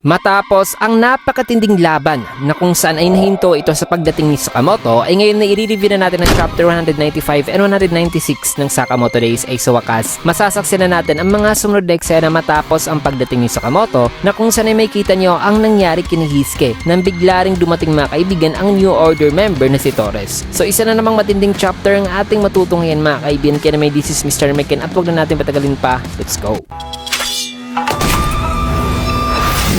Matapos ang napakatinding laban na kung saan ay nahinto ito sa pagdating ni Sakamoto, ay ngayon na i-review na natin ang chapter 195 and 196 ng Sakamoto Days ay sa wakas. Masasaksihan na natin ang mga sumunod na eksena matapos ang pagdating ni Sakamoto na kung saan ay may kita nyo ang nangyari kini Hisuke nang bigla ring dumating mga kaibigan ang New Order member na si Torres. So isa na namang matinding chapter ang ating matutunghayan mga kaibigan, kaya may this is Mr. Meken at huwag na natin patagalin pa. Let's go!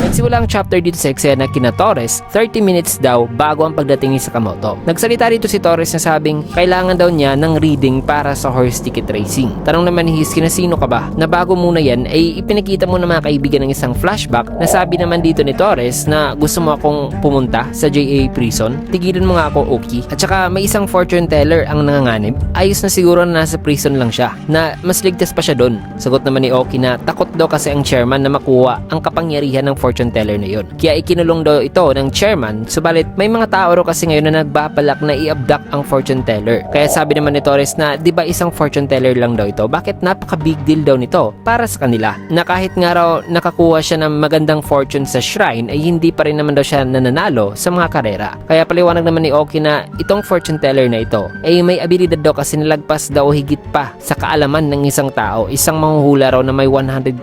Nagsimula ang chapter dito sa eksena kina Torres 30 minutes daw bago ang pagdating ni Sakamoto. Nagsalita dito si Torres na sabing kailangan daw niya ng reading para sa horse ticket racing. Tanong naman ni Hisuke na sino ka ba? Na bago muna yan ay ipinakita mo na mga kaibigan ng isang flashback na sabi naman dito ni Torres na gusto mo akong pumunta sa JA prison. Tigilan mo nga ako, Oki. At saka may isang fortune teller ang nanganganib. Ayos na siguro na nasa prison lang siya na mas ligtas pa siya doon. Sagot naman ni Oki na takot daw kasi ang chairman na makuha ang kapangyarihan ng fortune teller na yun. Kaya ikinulong daw ito ng chairman, subalit may mga tao ro kasi ngayon na nagbabalak na i-abduct ang fortune teller. Kaya sabi naman ni Torres na di ba isang fortune teller lang daw ito, bakit napaka big deal daw nito para sa kanila, na kahit nga raw nakakuha siya ng magandang fortune sa shrine ay hindi pa rin naman daw siya nananalo sa mga karera. Kaya paliwanag naman ni Oki na itong fortune teller na ito ay may abilidad daw kasi nalagpas daw higit pa sa kaalaman ng isang tao, isang manghuhula raw na may 100%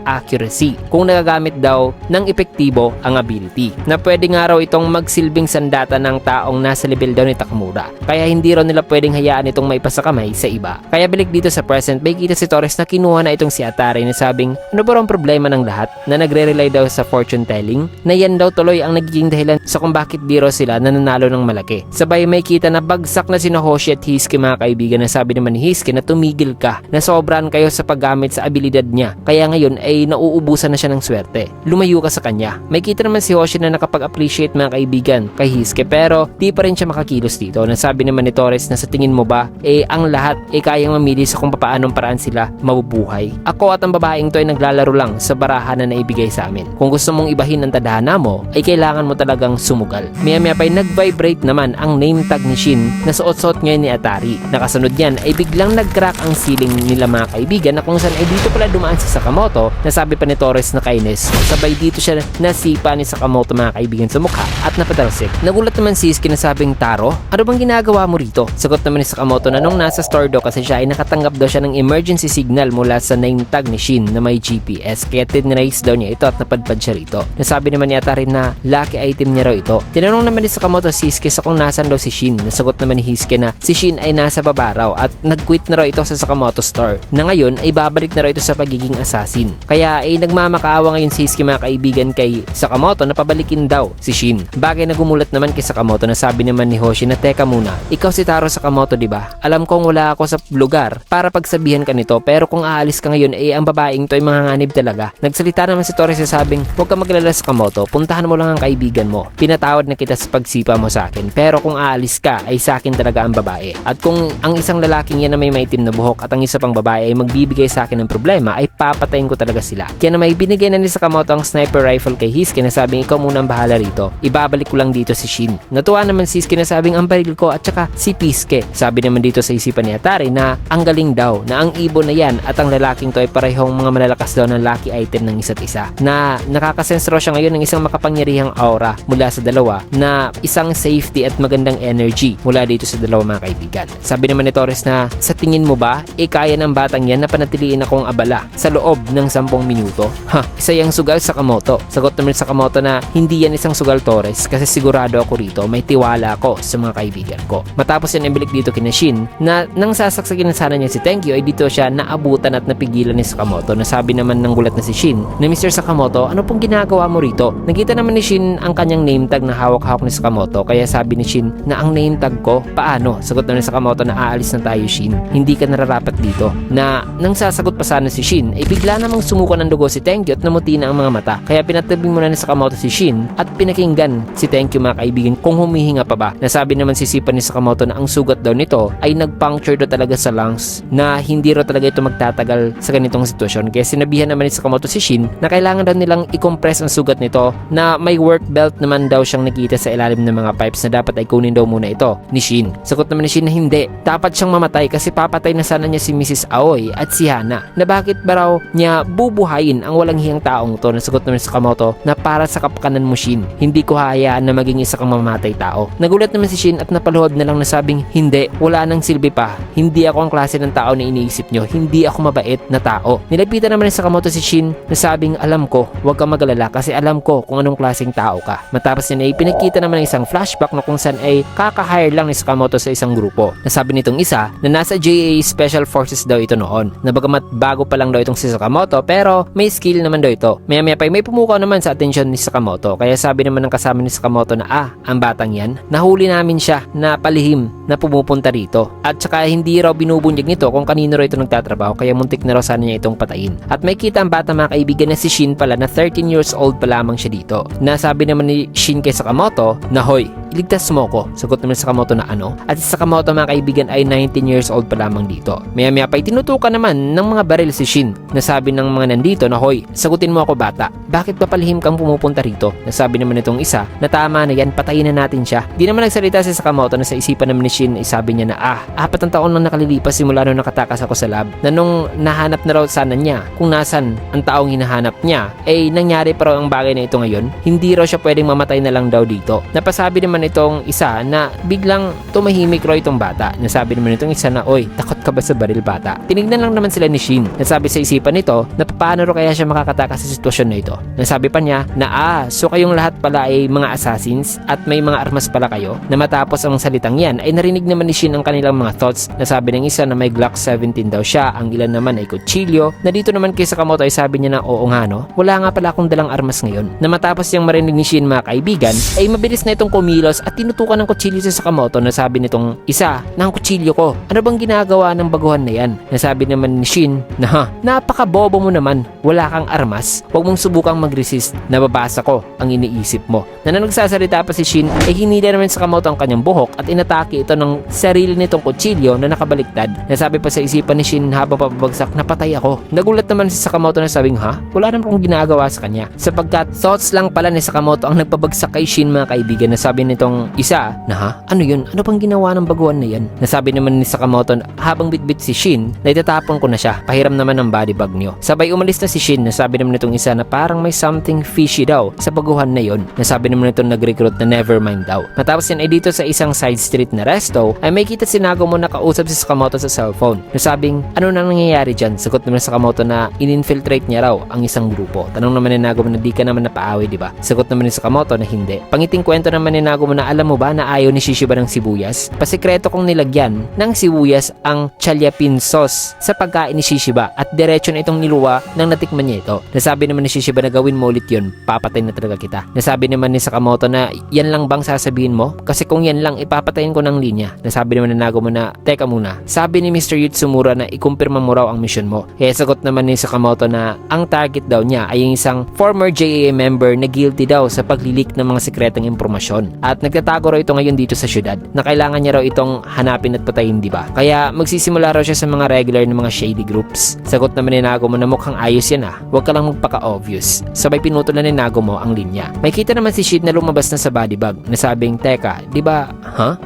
accuracy kung nagagamit daw ng epektibo ang ability, na pwede nga raw itong magsilbing sandata ng taong nasa level daw ni Takamura. Kaya hindi raw nila pwedeng hayaan itong maipasa kamay sa iba. Kaya balik dito sa present, may kita si Torres na kinuha na itong si Atari na sabing ano ba ang problema ng lahat na nagre-rely daw sa fortune telling, na yan daw tuloy ang nagiging dahilan sa kung bakit biro sila nananalo ng malaki. Sabay may kita na bagsak na si Hoshi at Hisuke mga kaibigan, na sabi naman ni Hisuke na tumigil ka, na sobran kayo sa paggamit sa abilidad niya, kaya ngayon ay nauubusan na siya ng swerte. Lumayo ka sa kanya. May kita naman si Hoshi na nakapag-appreciate mga kaibigan kay Hisuke, pero di pa rin siya makakilos dito. Nasabi naman ni Torres na sa tingin mo ba ang lahat kayang mamili sa kung paanong paraan sila mabubuhay. Ako at ang babaeng to ay naglalaro lang sa barahan na naibigay sa amin. Kung gusto mong ibahin ang tadhana mo ay kailangan mo talagang sumugal. Maya-maya pa ay nag-vibrate naman ang name tag ni Shin na suot-suot ngayon ni Atari. Nakasunod yan ay biglang nag-crack ang ceiling nila mga kaibigan, na kung saan ay dito pala dumaan si Sakamoto. Nasabi pa ni Torres na kainis. Sabay dito siya nasipa ni Sakamoto mga kaibigan sa mukha at napatalsik. Nagulat naman si Hisuke na sabing, Taro, ano bang ginagawa mo rito? Sagot naman ni Sakamoto na nung nasa store daw kasi siya ay nakatanggap daw siya ng emergency signal mula sa name tag ni Shin na may GPS, kaya tinrace daw niya ito at napadpad siya rito. Nasabi naman ni Atari na lucky item niya raw ito. Tinanong naman ni Sakamoto si Hisuke sa kung nasan daw si Shin. Nasagot naman ni Hisuke na si Shin ay nasa baba raw at nag-quit na raw ito sa Sakamoto store, na ngayon ay babalik na raw ito sa pagiging assassin. Kaya ay nagmamakaawa ngayon si Hisuke mga kaibigan kay Sakamoto na pabalikin daw si Shin. Bagay na gumulat naman kay Sakamoto, na sabi naman ni Hoshi na teka muna, ikaw si Taro Sakamoto diba? Alam kong wala ako sa lugar para pagsabihan ka nito, pero kung aalis ka ngayon ay ang babaeng to ay manganganib talaga. Nagsalita naman si Torres na sabing huwag ka maglala Sakamoto, puntahan mo lang ang kaibigan mo. Pinatawad na kita sa pagsipa mo sa akin, pero kung aalis ka ay sa akin talaga ang babae. At kung ang isang lalaking yan na may maitim na buhok at ang isa pang babae ay magbibigay sa akin ng problema ay papatayin ko talaga sila. Kaya na may binigay na ni Sakamoto ang sniper rifle kay Hisuke na sabing ikaw muna ang bahala rito, ibabalik ko lang dito si Shin. Natuwa naman si Hisuke na sabing ang baril ko at saka si Hisuke. Sabi naman dito sa isipan ni Atari na ang galing daw, na ang ibon na yan at ang lalaking to ay parehong mga malalakas daw ng lucky item ng isa't isa, na nakakasense raw siya ngayon ng isang makapangyarihang aura mula sa dalawa, na isang safety at magandang energy mula dito sa dalawa mga kaibigan. Sabi naman ni Torres na sa tingin mo ba kaya ng batang yan na panatiliin akong abala sa loob ng 10 minuto? Isa yung sugal Sakamoto. Sagot naman Sakamoto na hindi yan isang sugal Torres, kasi sigurado ako rito, may tiwala ako sa mga kaibigan ko. Matapos yan ibalik dito kina Shin, na nang sasaksakin na sana niya si Tenkyu ay dito siya naabutan at napigilan ni Sakamoto. Nasabi naman ng gulat na si Shin na Mr. Sakamoto, ano pong ginagawa mo rito? Nakita naman ni Shin ang kanyang name tag na hawak-hawak ni Sakamoto, kaya sabi ni Shin na ang name tag ko, paano? Sagot naman ni Sakamoto na aalis na tayo Shin, hindi ka nararapat dito. Na nang sasagot pa sana si Shin ay bigla namang sumuko ng dugo si Tenkyu at namuti na ang mga mata, kaya pinatabi muna ni Sakamoto si Shin at pinakinggan si Tenkyu mga kaibigan kung humihinga pa ba. Nasabi naman si Sipa ni Sakamoto na ang sugat daw nito ay nagpuncture daw talaga sa lungs, na hindi raw talaga ito magtatagal sa ganitong sitwasyon. Kaya sinabihan naman ni Sakamoto si Shin na kailangan daw nilang i-compress ang sugat nito, na may work belt naman daw siyang nakita sa ilalim ng mga pipes na dapat ay kunin daw muna ito ni Shin. Sagot naman ni Shin na hindi, dapat siyang mamatay kasi papatay na sana niya si Mrs. Aoi at si Hana, na bakit ba raw niya bubuhayin ang walang hiyang taong to. Nasagot naman si Sakamoto na para sa kapakanan mo Shin, hindi ko hayaan na maging isa kang mamamatay tao. Nagulat naman si Shin at napaluhod na lang na sabing, hindi, wala nang silbi pa. Hindi ako ang klase ng tao na iniisip nyo. Hindi ako mabait na tao. Nilapitan naman ni Sakamoto si Shin na sabing, alam ko, huwag kang magalala kasi alam ko kung anong klaseng tao ka. Matapos niya ay pinakita naman ng isang flashback na kung saan ay kaka-hire lang ni Sakamoto sa isang grupo. Nasabi nitong isa na nasa JA Special Forces daw ito noon. Na bagamat bago pa lang daw itong si Sakamoto pero may skill naman daw ito. Maya-maya pa may pumukaw naman sa atensyon ni Sakamoto. Kaya sabi naman ng kasama ni Sakamoto na ang batang yan, nahuli namin siya na palihim na pumupunta rito. At saka hindi raw binubunyag nito kung kanino raw ito nagtatrabaho kaya muntik na raw sana niya itong patayin. At may kita ang bata mga kaibigan na si Shin pala na 13 years old pa lamang siya dito. Nasabi naman ni Shin kay Sakamoto na hoy, iligtas mo ko. Sagot naman si Sakamoto na ano? At si Sakamoto mga kaibigan ay 19 years old pa lamang dito. Maya-maya pa tinutukan naman ng mga baril si Shin. Nasabi ng mga nandito na hoy, sagutin mo ako bata. Bakit pa palihim kang pumupunta rito? Nasabi naman itong isa na tama na yan, patayin na natin siya. Di naman nagsalita si Sakamoto na sa isipan naman ni Shin ay sabi niya na 4 na taon lang nakalilipas simula nung nakatakas ako sa lab na nung nahanap na raw sana niya kung nasan ang taong hinahanap niya ay nangyari pa raw ang bagay na ito ngayon. Hindi raw siya pwedeng mamatay na lang daw dito. Napasabi naman itong isa na biglang tumahimik raw itong bata. Nasabi naman itong isa na oy, takot ka ba sa baril bata? Tinignan lang naman sila ni Shin. Nasabi sa isipan nito na paano raw kaya siya makakatakas sa sitwasyon na ito. Nasabi pa niya na so kayong lahat pala ay mga assassins at may mga armas pala kayo. Na matapos ang salitang yan ay narinig naman ni Shin ang kanilang mga thoughts. Nasabi ng isa na may Glock 17 daw siya, ang ilan naman ay kutsilyo. Na dito naman kay Sakamoto ay sabi niya na oo nga no, wala nga pala akong dalang armas ngayon. Na matapos yung marinig ni Shin mga kaibigan ay mabilis na itong kumilos at tinutukan ng kutsilyo si Sakamoto. Nasabi nitong isa na ang kutsilyo ko, ano bang ginagawa ng baguhan na yan? Nasabi naman ni Shin na napakabobo mo naman, wala kang armas, huwag mong subukang mag-resist, nababasa ko ang iniisip mo. Na nagsasalita pa si Shin ay hinila naman sa Sakamoto ang kanyang buhok at inatake ito ng sarili nitong kutsilyo na nakabaliktad. Nasabi pa sa isipan ni Shin habang papabagsak na patay ako. Nagulat naman si Sakamoto na sabing wala naman akong ginagawa sa kanya sapagkat thoughts lang pala ni Sakamoto ang nagpabagsak kay Shin mga kaibigan. Nasabi nitong isa na ano yun? Ano bang ginawa ng baguhan na yan? Nasabi naman ni Sakamoto habang bitbit si Shin na itatapon ko na siya. Pahiram naman ng body bag niyo. Sabay umalis na si Shin. Nasabi naman nitong isa na parang may something fishy daw sa baguhan na yon. Nasabi naman nitong nag-recruit na nevermind daw. Matapos yan ay dito sa isang side street na resto ay may kita si Nagumo na kausap si Sakamoto sa cellphone. Nasabing ano nang nangyayari dyan? Sagot naman sa Sakamoto na in-infiltrate niya raw ang isang grupo. Tanong naman ni Nagumo na di ka naman napaaway, di ba? Sagot naman ni Sakamoto na hindi. Pangiting kwento naman ni Nagumo na alam mo ba na ayaw ni Shishiba ng sibuyas? Pasikreto kong nilagyan ng sibuyas ang chalyapin sauce sa pagkain ni Shishiba at diretso na itong niluwa nang natikman niya ito. Nasabi naman ni Shishiba na gawin mo ulit yun, papatay na talaga kita. Nasabi naman ni Sakamoto na yan lang bang sasabihin mo? Kasi kung yan lang, ipapatayin ko ng linya. Nasabi naman ni Nagumo na teka muna, sabi ni Mr. Yutsumura na ikumpirma mo raw ang mission mo. Kaya sagot naman ni Sakamoto na ang target daw niya ay yung isang former JAA member na guilty daw sa paglilik ng mga sekretong impormasyon. At nagtatago raw ito ngayon dito sa syudad na kailangan niya raw itong hanapin at patayin, di ba? Kaya magsisimula raw siya sa mga regular na mga shady groups. Sagot naman ni Nagumo na mukhang ayos yan huwag ka lang magpaka-obvious. Sabay pinutol na ni Nagumo ang linya. May kita naman si Shin na lumabas na sa body bag. Nasabing, teka, di ba,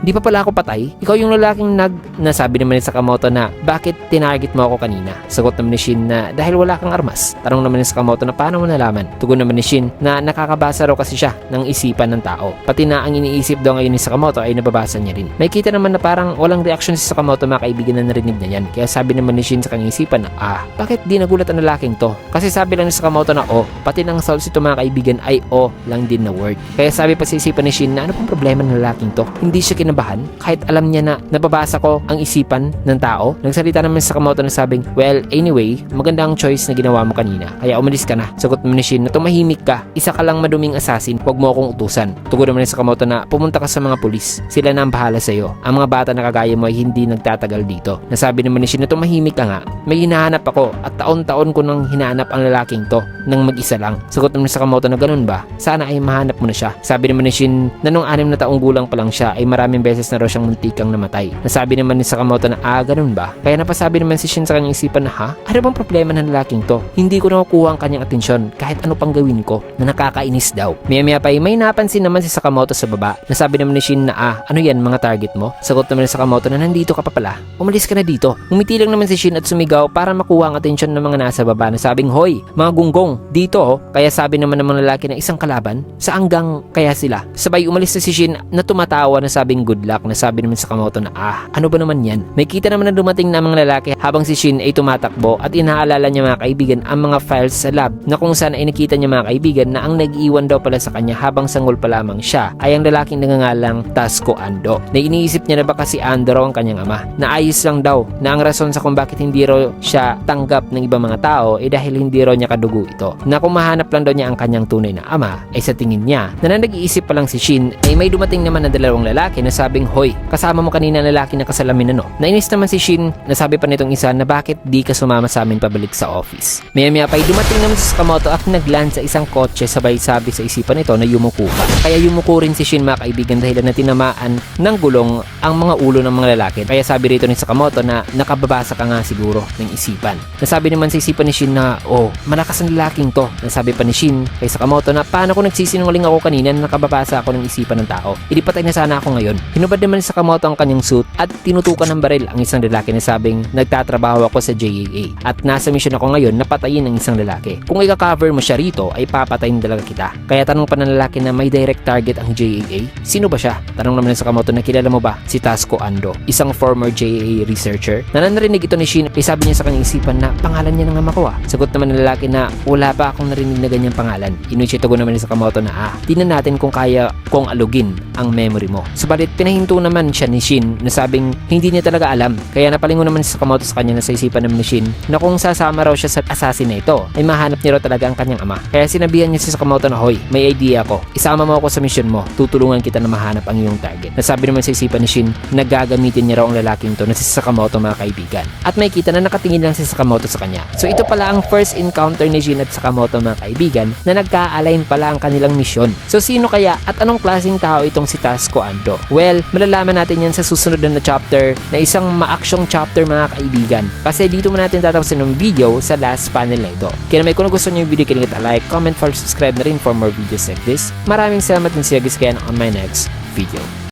di pa pala ako patay? Ikaw yung lalaking nasabi naman ni Sakamoto na bakit tinarget mo ako kanina? Sagot naman ni Shin na dahil wala kang armas. Tanong naman ni Sakamoto na paano mo nalaman? Tugon naman ni Shin na nakakabasa raw kasi siya ng isipan ng tao. Pati na ang iniisip daw ngayon ni Sakamoto ay nababasa niya rin. May kita naman na parang walang reaksyon si Sakamoto mga kaibigan na narinig na yan. Kaya sabi naman ni Shin sa kanyang isipan na bakit di nagulat ang lalaking to? Kasi sabi lang ni Sakamoto na pati ng thoughts ito mga kaibigan ay lang din na word. Kaya sabi pa sa isipan ni Shin na ano pang problema ng lalaking to? Hindi siya kinabahan kahit alam niya na nababasa ko ang isipan ng tao. Nagsalita naman si Sakamoto na sabing, well, anyway, maganda ang choice na ginawa mo kanina. Kaya umalis ka na. Sagot naman ni Shin na tumahimik ka. Isa ka lang maduming assassin. Huwag mo akong utusan. Tugon naman ni Sakamoto na pumunta ka sa mga pulis. Sila na ang bahala sa'yo. Ang mga bata na kagaya mo ay hindi nagtatagal dito. Nasabi naman ni Shin na tumahimik ka nga. May hinahanap ako at taon-taon ko nang hinahanap ang lalaking to nang mag-isa lang. Sagot naman ni Sakamoto na ganun ba? Sana ay mahanap mo na siya. Sabi naman ni Shin na nung 6 na taong gulang pa lang siya ay maraming beses na raw siyang muntikang namatay. Nasabi naman ni Sakamoto na ganun ba? Kaya napasabi naman si Shin sa kanyang isipan na ano bang problema ng lalaking to? Hindi ko nakukuha ang kanyang atensyon kahit ano pang gawin ko na nakakainis daw. Maya-maya pa may napansin naman si Sakamoto sa baba. Nasabi naman ni Shin na ano yan mga target mo? Sagot naman ni Sakamoto na nandito ka pa pala. Umalis ka na dito. Umiti lang naman si Shin at sumigaw para makuha ang atensyon ng mga nasa baba na sabing, hoy, mga gunggong, dito oh. Kaya sabi naman ng mga lalaki na isang kalaban, sa hanggang kaya sila. Sabay umalis na si Shin na tumatawa na sabing good luck. Nasabi naman sa Sakamoto na ano ba naman yan? May kita naman na dumating na mga lalaki habang si Shin ay tumatakbo at inaalala niya mga kaibigan ang mga files sa lab na kung saan ay nakita niya mga kaibigan na ang nag-iwan daw pala sa kanya habang sanggol pa lamang siya ay ang lalaking nangangalang Tasuku Ando. Na iniisip niya na baka si Ando raw ang kanyang ama. Naayos lang daw na ang rason sa kung bakit hindi raw siya tanggap ng ibang mga tao ay dahil hindi raw niya kadugo ito. Na kung mahanap lang daw niya ang kanyang tunay na ama ay sa tingin niya na nag-iisip pa lang si Shin ay may dumating naman na dalawang lalaki na sabing, hoy, kasama mo kanina na lalaki na kasalamin Nainis naman si Shin na sabi pa nitong isa na bakit di ka sumama sa amin pabalik sa office. Maya-maya pa ay dumating naman si Sakamoto at nagland sa isang kotse sabay sabi sa isipan nito na yumuko ka. Kaya yumuko rin si Shin mga kaibigan dahil na tinamaan ng gulong ang mga ulo ng mga lalaki. Kaya sabi rito ni Sakamoto na nakababasa ka nga siguro ng isipan. Nasabi naman sa isipan ni Shin na malakas ang lalaking to. Nasabi pa ni Shin kay Sakamoto na paano kung nagsisinungaling ako kanina na nakababasa ako ng isipan ng tao. Hindi patay na sana ako ngayon. Hinubad naman ni Sakamoto ang kanyang suit at tinutukan ng baril ang isang lalaki na sabing nagtatrabaho ako sa JAA at nasa mission ako ngayon na patayin ang isang lalaki. Kung i-cover mo siya rito ay papatayin talaga kita. Kaya tanong pa ng lalaki na may direct target ang JAA. Sino ba siya? Tanong naman ng Sakamoto na kilala mo ba si Tasuku Ando, isang former JAA researcher. Nanarinig ito ni Shin ay sabi niya sa kanyang isipan na pangalan niya ng ama ko Sagot naman ng lalaki na wala pa akong narinig na ganyang pangalan. Inuchito naman ni Sakamoto na tingnan natin kung kaya kong alugin ang memory mo. Subalit pinahinto naman siya ni Shin na sabing hindi niya talaga alam. Kaya napalingon naman si Sakamoto sa kanya na sa isipan naman ni Shin na kung sasama raw siya sa assassin na ito ay mahanap niya raw talaga ang kanyang ama. Kaya sinabihan niya si Sakamoto na hoy, may idea ako. Isama mo ako sa mission mo. Tutulungan kita na mahanap ang iyong target. Nasabi naman sa isipan ni Shin na gagamitin niya raw ang lalaking to na si Sakamoto mga kaibigan. At may kita na nakatingin lang si Sakamoto sa kanya. So ito pala ang first encounter ni Shin at Sakamoto mga kaibigan na nagka-align pala ang kanilang misyon. So sino kaya at anong klaseng tao itong si Tasuku Ando? Well, malalaman natin yan sa susunod na chapter na isang ma-aksyong chapter mga kaibigan. Kasi dito mo natin tatapusin ng video sa last panel na ito. Kaya naman kung gusto nyo yung video, kailangan like, comment, follow, subscribe na rin for more videos like this. Maraming salamat din siya guys kaya on my next video.